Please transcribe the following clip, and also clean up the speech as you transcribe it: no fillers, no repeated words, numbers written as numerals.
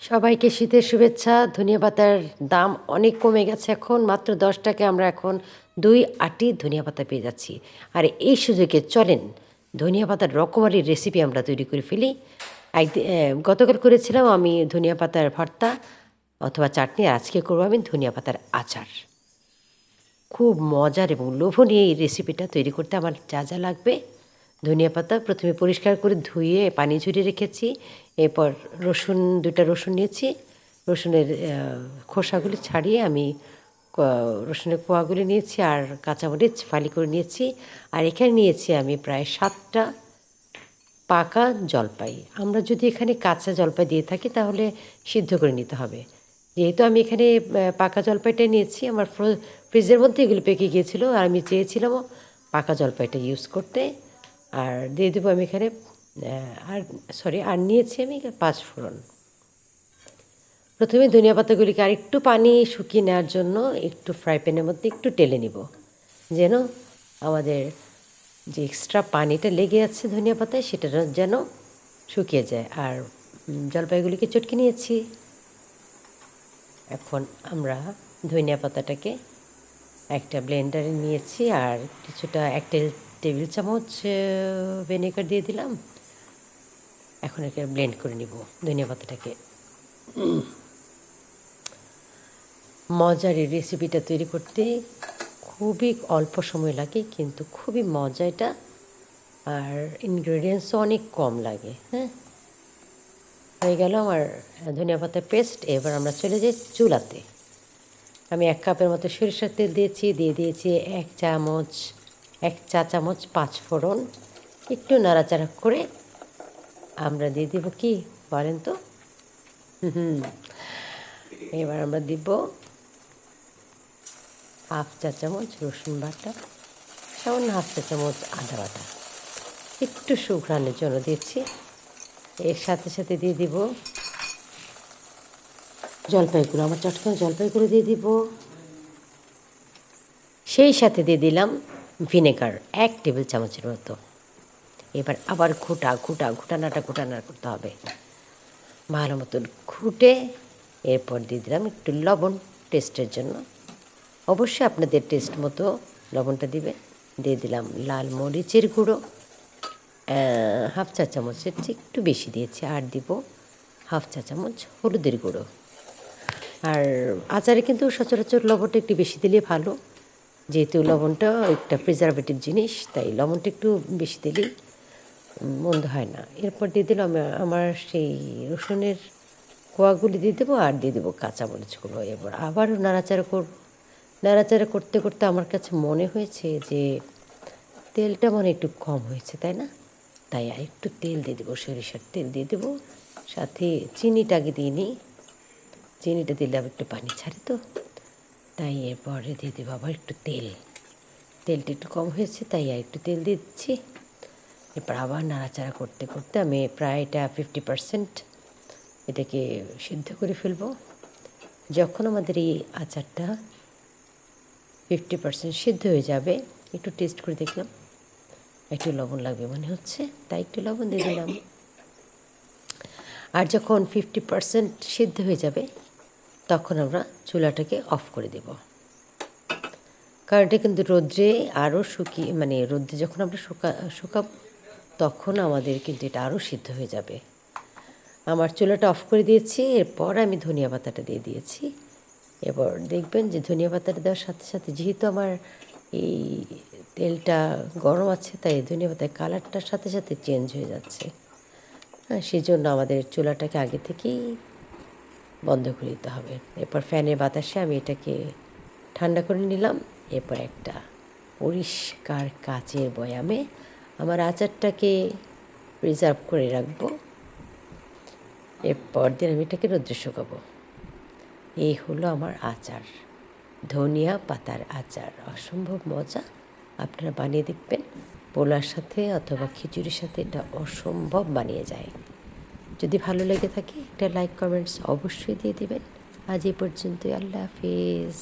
সবাইকে শীতের শুভেচ্ছা। ধনিয়া পাতার দাম অনেক কমে গেছে এখন। মাত্র ১০ টাকায় আমরা এখন ২ আঁটি ধনিয়া পাতা পেয়ে যাচ্ছি। আর এই সুযোগে চলেন ধনিয়া পাতার রকমারি রেসিপি আমরা তৈরি করে ফেলি। গতকাল করেছিলাম আমি ধনিয়া পাতার ভর্তা অথবা চাটনি, আর আজকে করবো আমি ধনিয়া পাতার আচার। খুব মজার এবং লোভনীয় এই রেসিপিটা তৈরি করতে আমার যা যা লাগবে: ধনিয়া পাতা প্রথমে পরিষ্কার করে ধুয়ে পানি ঝরিয়ে রেখেছি। এরপর দুটা রসুন নিয়েছি। রসুনের খোসাগুলি ছাড়িয়ে আমি রসুনের কোয়াগুলি নিয়েছি, আর কাঁচামরিচ ফালি করে নিয়েছি। আর এখানে নিয়েছি আমি প্রায় 7টা পাকা জলপাই। আমরা যদি এখানে কাঁচা জলপাই দিয়ে থাকি তাহলে সিদ্ধ করে নিতে হবে। যেহেতু আমি এখানে পাকা জলপাইটাই নিয়েছি, আমার ফ্রিজের মধ্যে এগুলো পেকে গিয়েছিলো, আর আমি চেয়েছিলামও পাকা জলপাইটা ইউজ করতে। আর দিয়ে দেবো আমি এখানে আর নিয়েছি আমি 5 ফোড়ন। প্রথমে ধনিয়া পাতাগুলিকে আর একটু পানি শুকিয়ে নেওয়ার জন্য একটু ফ্রাই প্যানের মধ্যে একটু টেলে নিব, যেন আমাদের যে এক্সট্রা পানিটা লেগে আছে ধনিয়া পাতায় সেটা যেন শুকিয়ে যায়। আর জলপাইগুলিকে চটকে নিয়েছি। এখন আমরা ধনিয়া পাতাটাকে একটা ব্লেন্ডারে নিয়েছি, আর কিছুটা 1 টেবিল চামচ ভিনেগার দিয়ে দিলাম। এখন একে ব্লেন্ড করে নিব ধনিয়া পাতাটাকে। মজার এই রেসিপিটা তৈরি করতে খুবই অল্প সময় লাগে, কিন্তু খুবই মজা এটা, আর ইনগ্রেডিয়েন্টসও অনেক কম লাগে। হয়ে গেল আমার ধনিয়া পাতার পেস্ট। এবার আমরা চলে যাই চুলাতে। আমি 1 কাপের মতো সরিষার তেল দিয়ে দিয়েছি 1 চা চামচ 5 ফোড়ন। একটু নাড়াচাড়া করে আমরা দিয়ে দেব কি বলেন তো? এবার আমরা দিব 1/2 চা চামচ রসুন বাটা, সামান্য 1/2 চা চামচ আদা বাটা, একটু সুঘ্রাণের জন্য দিচ্ছি। এর সাথে সাথে দিয়ে দিব জলপাইগুলো, আমার চটকানো জলপাইগুলো দিয়ে দিব। সেই সাথে দিয়ে দিলাম ভিনেগার 1 টেবিল চামচের মতো। এবার আবার ঘুটানাটা করতে হবে ভালো মতন ঘুটে। এরপর দিয়ে দিলাম একটু লবণ টেস্টের জন্য। অবশ্যই আপনাদের টেস্ট মতো লবণটা দিবে। দিয়ে দিলাম লাল মরিচের গুঁড়ো 1/2 চা চামচের চেয়ে একটু বেশি দিয়েছি। আর দিব 1/2 চা চামচ হলুদের গুঁড়ো। আর আচারে কিন্তু সচরাচর লবণটা একটু বেশি দিলে ভালো, যেহেতু লবণটা একটা প্রিজারভেটিভ জিনিস, তাই লবণটা একটু বেশি দিলেই মন্দ হয় না। এরপর দিয়ে দিলাম আমার সেই রসুনের কোয়াগুলি দিয়ে দেবো, আর দিয়ে দেবো কাঁচামরিচগুলো। এবার আবারও নাড়াচাড়া করতে করতে আমার কাছে মনে হয়েছে যে তেলটা মনে একটু কম হয়েছে, তাই না? তাই আর একটু তেল দিয়ে দেবো, সরিষার তেল দিয়ে দেবো। সাথে চিনিটা আগে দিয়ে নিই, চিনিটা দিলে আবার একটু পানি ছাড়ে তো, তাই এরপরে দিয়ে দেবো আবার একটু তেলটা একটু কম হয়েছে, তাই আর একটু তেল দিয়ে দিচ্ছি। এরপর আবার নাড়াচাড়া করতে করতে আমি প্রায় এটা 50% এটাকে সিদ্ধ করে ফেলবো। যখন আমাদের এই আচারটা 50% সিদ্ধ হয়ে যাবে, একটু টেস্ট করে দেখলাম একটু লবণ লাগবে মনে হচ্ছে, তাই একটু লবণ দিয়ে দিলাম। আর যখন 50% সিদ্ধ হয়ে যাবে তখন আমরা চুলাটাকে অফ করে দেব। কারণ এটা কিন্তু রোদ্রে আরও রোদ্রে যখন আমরা শুকাবো তখন আমাদের কিন্তু এটা আরও সিদ্ধ হয়ে যাবে। আমার চুলাটা অফ করে দিয়েছি। এরপর আমি ধনিয়া পাতাটা দিয়ে দিয়েছি। এবার দেখবেন যে ধনিয়া পাতাটা দেওয়ার সাথে সাথে, যেহেতু আমার এই তেলটা গরম আছে, তাই ধনিয়া পাতার কালারটার সাথে সাথে চেঞ্জ হয়ে যাচ্ছে। সেই জন্য আমাদের চুলাটাকে আগে থেকেই বন্ধ করে দিতে হবে। এরপর ফ্যানের বাতাসে আমি এটাকে ঠান্ডা করে নিলাম। এরপর একটা পরিষ্কার কাচের বয়ামে আমার আচারটাকে প্রিজার্ভ করে রাখবো। এরপর দিন আমি এটাকে রোদ্রে শুকাবো। এই হলো আমার আচার, ধনিয়া পাতার আচার। অসম্ভব মজা, আপনারা বানিয়ে দেখবেন। পোলার সাথে অথবা খিচুড়ির সাথে এটা অসম্ভব বানিয়ে যায়। যদি ভালো লেগে থাকে একটা লাইক কমেন্টস অবশ্যই দিয়ে দেবেন। আজ এই পর্যন্তই। আল্লাহ হাফিজ।